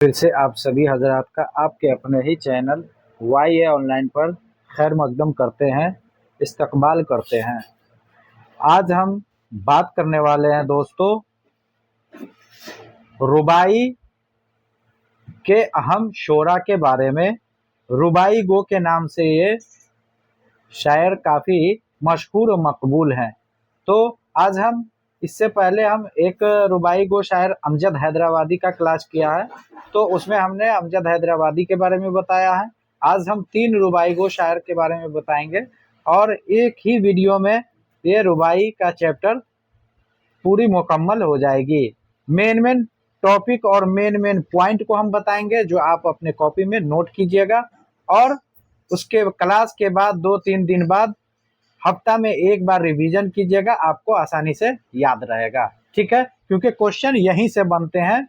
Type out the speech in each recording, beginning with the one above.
फिर से आप सभी हजरात का आपके अपने ही चैनल वाई ए ऑनलाइन पर खैर मकदम करते हैं, इस्तकबाल करते हैं। आज हम बात करने वाले हैं दोस्तों रुबाई के अहम शोरा के बारे में। रुबाई गो के नाम से ये शायर काफ़ी मशहूर और मकबूल हैं। तो आज हम इससे पहले हम एक रुबाई गो शायर अमजद हैदराबादी का क्लास किया है, तो उसमें हमने अमजद हैदराबादी के बारे में बताया है। आज हम 3 रुबाई गो शायर के बारे में बताएंगे और एक ही वीडियो में ये रुबाई का चैप्टर पूरी मुकम्मल हो जाएगी। मेन टॉपिक और मेन पॉइंट को हम बताएंगे जो आप अपने कॉपी में नोट कीजिएगा, और उसके क्लास के बाद 2-3 दिन बाद हफ्ता में एक बार रिवीजन कीजिएगा, आपको आसानी से याद रहेगा। ठीक है, क्योंकि क्वेश्चन यहीं से बनते हैं,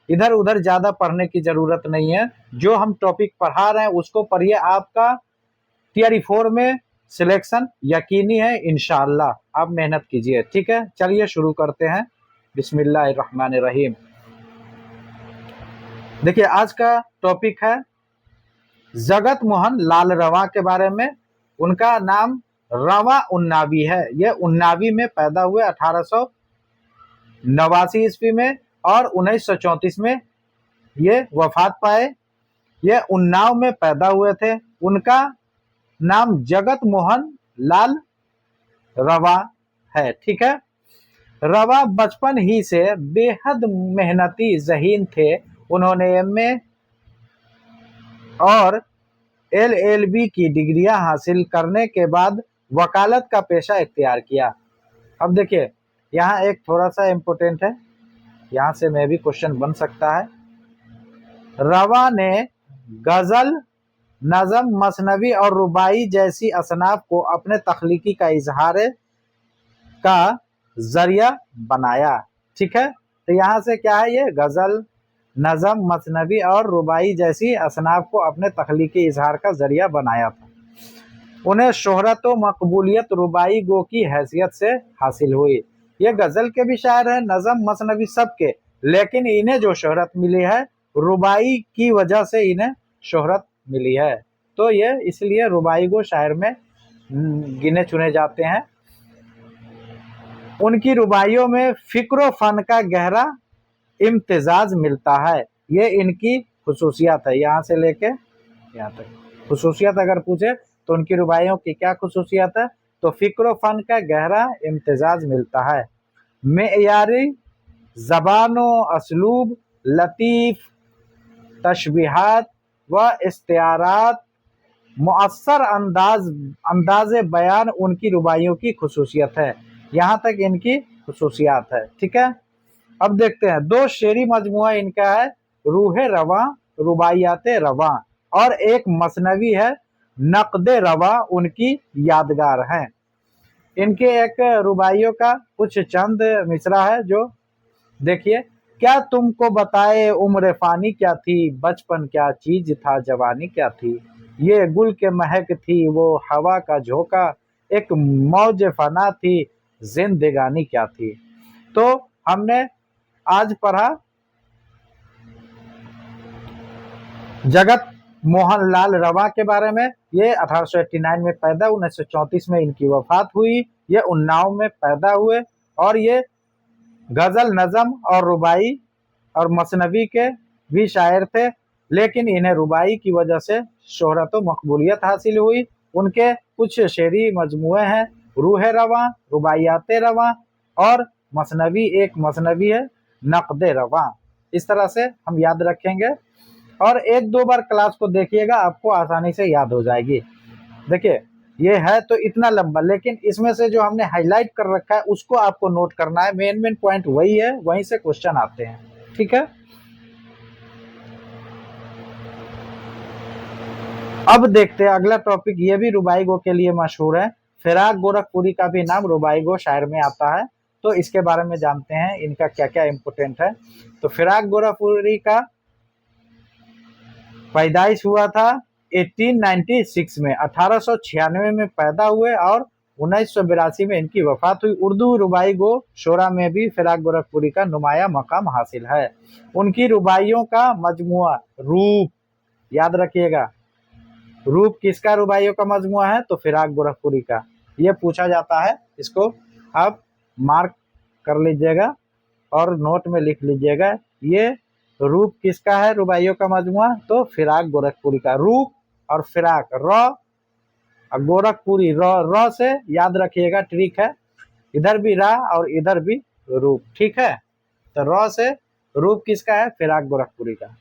इधर उधर ज़्यादा पढ़ने की ज़रूरत नहीं है। जो हम टॉपिक पढ़ा रहे हैं उसको पढ़िए, आपका थियरी 4 में सिलेक्शन यकीनी है इंशाअल्लाह। आप मेहनत कीजिए। ठीक है, चलिए शुरू करते हैं। बिस्मिल्लाहिर्रहमानिर्रहीम। देखिए, आज का टॉपिक है जगत मोहन लाल रवा के बारे में। उनका नाम रवा उन्नावी है। ये उन्नावी में पैदा हुए 1889 ईस्वी में, और 1934 में ये वफात पाए। ये उन्नाव में पैदा हुए थे। उनका नाम जगत मोहन लाल रवा है। ठीक है, रवा बचपन ही से बेहद मेहनती ज़हीन थे। उन्होंने एमए और एलएलबी की डिग्रियां हासिल करने के बाद वकालत का पेशा इख्तियार किया। अब देखिए, यहाँ एक थोड़ा सा इम्पोर्टेंट है, यहाँ से मैं भी क्वेश्चन बन सकता है। रवा ने गज़ल, नज़म, मसनवी और रुबाई जैसी असनाफ को अपने तख्लीकी का इजहार का जरिया बनाया। ठीक है, तो यहाँ से क्या है, ये गज़ल, नज़म, मसनवी और रुबाई जैसी असनाफ को अपने तख्लीकी इजहार का जरिया बनाया था। उन्हें शोहरत व मकबूलियत रुबाई गो की हैसियत से हासिल हुई। ये गज़ल के भी शायर हैं, नज़म, मसनवी सब के, लेकिन इन्हें जो शोहरत मिली है रुबाई की वजह से इन्हें शोहरत मिली है। तो ये इसलिए रुबाई गो शायर में गिने चुने जाते हैं। उनकी रुबाइयों में फ़िक्र फ़न का गहरा इम्तिजाज मिलता है। ये इनकी खुसूसियत है। यहाँ से लेके यहाँ तक खुसूसियत अगर पूछे तो उनकी रुबाइयों की क्या खुसूसियत है, तो फ़िक्र फ़न का गहरा इम्तिजाज मिलता है। मेयारी ज़बान व असलूब, लतीफ़ तशबीहात व इस्तिआरात, मुअस्सर अंदाज बयान उनकी रुबाइयों की खुसूसियत है। यहाँ तक इनकी खुसूसियात है। ठीक है, अब देखते हैं। 2 शेरी मजमुआ इनका है, रूह रवा, रुबाइयात रवा, और एक मसनवी है, नक़द रवा, उनकी यादगार हैं। इनके एक रुबाइयों का कुछ चंद मिसरा है जो देखिए। क्या तुमको बताए उम्र फानी क्या थी, बचपन क्या चीज था, जवानी क्या थी। ये गुल के महक थी, वो हवा का झोंका, एक मौज फना थी, जिंदगानी क्या थी। तो हमने आज पढ़ा जगत मोहन लाल रवा के बारे में। ये 1889 में पैदा, 1934 में इनकी वफात हुई। ये उन्नाव में पैदा हुए, और ये गज़ल, नज़म और रुबाई और मसनवी के भी शायर थे, लेकिन इन्हें रुबाई की वजह से शोहरत व मकबूलियत हासिल हुई। उनके कुछ शेरी मजमुए हैं, रूह रवा, रुबाइयात रवा, और मसनवी, एक मसनवी है, नक़द रवा। इस तरह से हम याद रखेंगे, और 1-2 बार क्लास को देखिएगा, आपको आसानी से याद हो जाएगी। देखिए, ये है तो इतना लंबा, लेकिन इसमें से जो हमने हाईलाइट कर रखा है उसको आपको नोट करना है। मेन पॉइंट वही है, वहीं से क्वेश्चन आते हैं। ठीक है, अब देखते हैं अगला टॉपिक। ये भी रुबाई गो के लिए मशहूर है। फिराक गोरखपुरी का भी नाम रुबाई गो शायर में आता है, तो इसके बारे में जानते हैं, इनका क्या क्या इम्पोर्टेंट है। तो फिराक गोरखपुरी का पैदाइश हुआ था 1896 में, 1896 में पैदा हुए, और 1982 में इनकी वफात हुई। उर्दू रुबाई गो शोरा में भी फिराक गोरखपुरी का नुमाया मकाम हासिल है। उनकी रुबाइयों का मजमुआ रूप, याद रखिएगा, रूप किसका रुबाइयों का मजमुआ है? तो फिराक गोरखपुरी का। ये पूछा जाता है, इसको आप मार्क कर लीजिएगा और नोट में लिख लीजिएगा। ये रूप किसका है रुबाइयों का मजमुआ? तो फिराक गोरखपुरी का। रूप और फिराक, र और गोरखपुरी, र से याद रखिएगा, ट्रिक है, इधर भी रा और इधर भी रूप, ठीक है। तो र से रूप किसका है? फिराक गोरखपुरी का।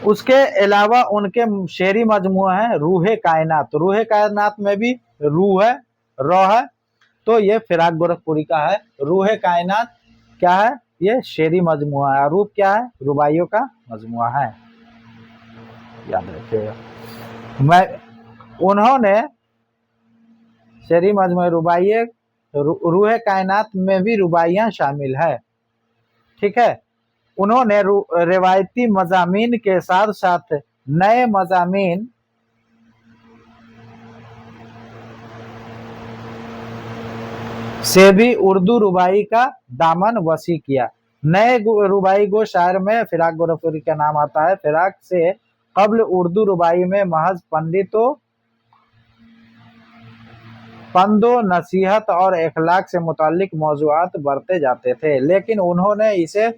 उसके अलावा उनके शेरी मजमुआ है रूहे कायनात। रूहे कायनात में भी रूह है, र है, तो ये फिराक गोरखपुरी का है। रूहे कायनात क्या है? ये शेरी मजमुआ है। रूप क्या है? रुबाइयों का मजमुआ है, याद रखिएगा। उन्होंने शेरी मजमुआ रुबाइये, रूहे कायनात में भी रुबाइयां शामिल है, ठीक है। उन्होंने रिवायती मजामीन के साथ साथ नए मजामीन से भी उर्दू रुबाई का दामन वसी किया। नए रुबाई गो शायर में फिराक गोरखपुरी का नाम आता है। फिराक से कब्ल उर्दू रुबाई में महज पंदो नसीहत और इखलाक से मुताल्लिक मौज़ूआत बरते जाते थे, लेकिन उन्होंने इसे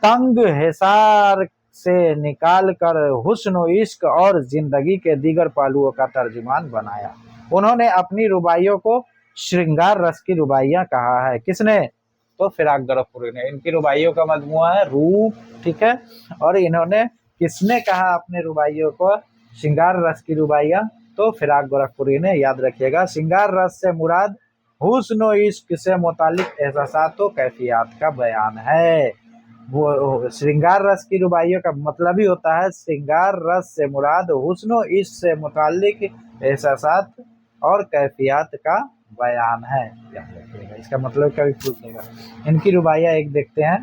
तंग हिसार से निकाल कर हुस्न इश्क और जिंदगी के दीगर पहलुओं का तर्जुमान बनाया। उन्होंने अपनी रुबाइयों को श्रृंगार रस की रुबाइयां कहा है। किसने? तो फिराक गोरखपुरी ने। इनकी रुबाइयों का मजमुआ है रूप, ठीक है। और इन्होंने किसने कहा अपने रुबाइयों को श्रृंगार रस की रुबाइयां? तो फिराक गोरखपुरी ने, याद रखिएगा। श्रृंगार रस से मुराद हुस्न इश्क से मुतालिक एहसासात व कैफियत का बयान है। वो श्रृंगार रस की रुबाइयों का मतलब ही होता है श्रृंगार रस से मुराद हुस्न इश्क से मुतालिक एहसासात और कैफियत का बयान है, याद रखिएगा। इसका मतलब कभी पूछेगा। इनकी रुबाइयां एक देखते हैं।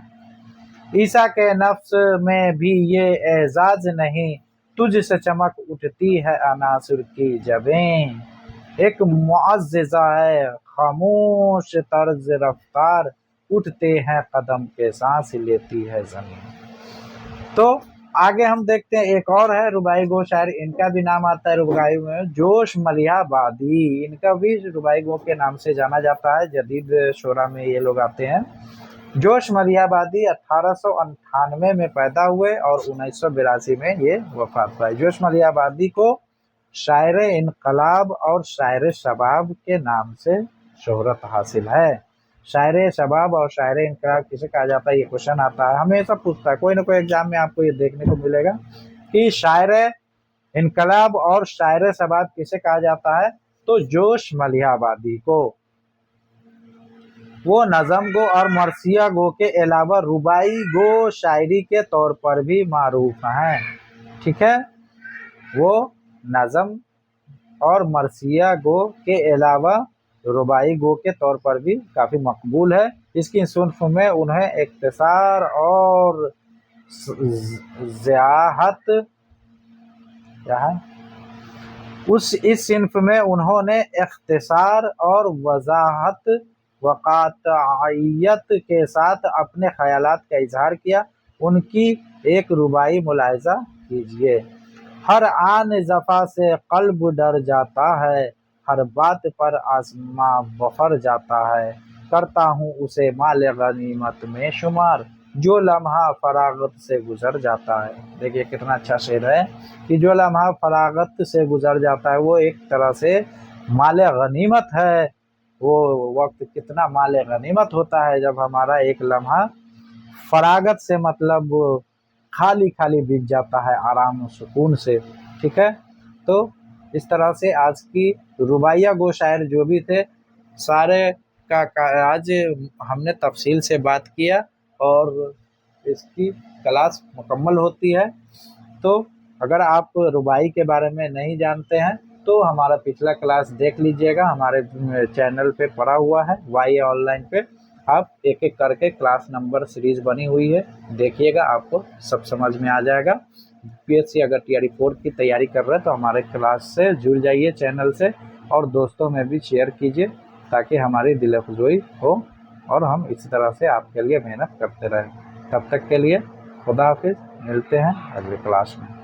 ईसा के नफ्स में भी ये एजाज नहीं, तुझसे चमक उठती है अनासुर की जबें, एक मुअज्जिज़ा है खामोश तर्ज रफ्तार, उठते हैं कदम के सांस लेती है जमीन। तो आगे हम देखते हैं, एक और है रुबाई गो शायर, इनका भी नाम आता है रुबाई में जोश मलिहाबादी। इनका भी रुबाई गो के नाम से जाना जाता है। जदीद शोरा में ये लोग आते हैं। जोश मलिहाबादी 1898 में पैदा हुए और 1982 में ये वफात पाए। जोश मलिहाबादी को शायर इनकलाब और शायर शबाब के नाम से शोहरत हासिल है। शायर शबाब और शायर इनकलाब किसे कहा जाता है? ये क्वेश्चन आता है, हमेशा पूछता है, कोई ना कोई एग्जाम में आपको ये देखने को मिलेगा कि शायर इनकलाब और शायर शबाब किसे कहा जाता है? तो जोश मलिहाबादी को। वो नज़म गो और मरसिया गो के अलावा रुबाई गो शायरी के तौर पर भी मारूफ हैं, ठीक है। वो नज़म और मरसिया गो के अलावा रुबाई गो के तौर पर भी काफ़ी मकबूल है। इसकी सुन्फ में उन्हें इख्तिसार और ज़ियाहत क्या है, इस सिन्फ में उन्होंने इख्तिसार और वजाहत वक़ातइयत के साथ अपने ख़यालात का इजहार किया। उनकी एक रुबाई मुलाहिज़ा कीजिए। हर आन ज़फ़ा से क़ल्ब डर जाता है, हर बात पर आसमां बफर जाता है, करता हूँ उसे माल गनीमत में शुमार, जो लम्हा फरागत से गुजर जाता है। देखिए कितना अच्छा शेर है कि जो लम्हा फरागत से गुजर जाता है वो एक तरह से माल गनीमत है। वो वक्त कितना माल गनीमत होता है जब हमारा एक लम्हा फरागत से मतलब खाली खाली बीत जाता है आराम और सुकून से, ठीक है। तो इस तरह से आज की रुबाइया गो शायर जो भी थे सारे का आज हमने तफसील से बात किया और इसकी क्लास मुकम्मल होती है। तो अगर आप रुबाई के बारे में नहीं जानते हैं तो हमारा पिछला क्लास देख लीजिएगा, हमारे चैनल पे पड़ा हुआ है वाई ऑनलाइन पे। आप एक एक करके क्लास नंबर सीरीज बनी हुई है, देखिएगा, आपको सब समझ में आ जाएगा। यूपीएससी अगर टीआरई 4 की तैयारी कर रहे हैं तो हमारे क्लास से जुड़ जाइए, चैनल से, और दोस्तों में भी शेयर कीजिए ताकि हमारी दिलअफ़ज़ोई हो और हम इसी तरह से आपके लिए मेहनत करते रहें। तब तक के लिए खुदा हाफिज़, मिलते हैं अगली क्लास में।